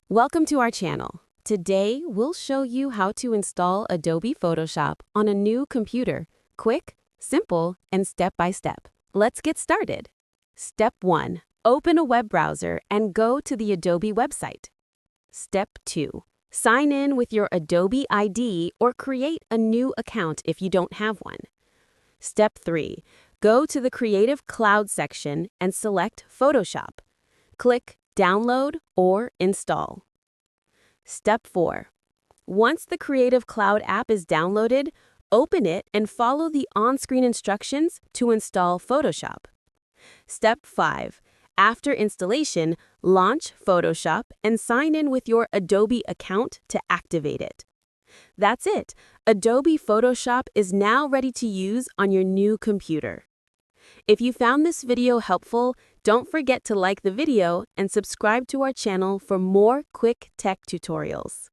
Welcome to our channel. Today, we'll show you how to install Adobe Photoshop on a new computer. Quick, simple, and step-by-step. Let's get started. Step 1. Open a web browser and go to the Adobe website. Step 2. Sign in with your Adobe ID or create a new account if you don't have one. Step 3. Go to the Creative Cloud section and select Photoshop. Click Download or Install. Step 4. Once the Creative Cloud app is downloaded, open it and follow the on-screen instructions to install Photoshop. Step 5. After installation, launch Photoshop and sign in with your Adobe account to activate it. That's it. Adobe Photoshop is now ready to use on your new computer. If you found this video helpful, don't forget to like the video and subscribe to our channel for more quick tech tutorials.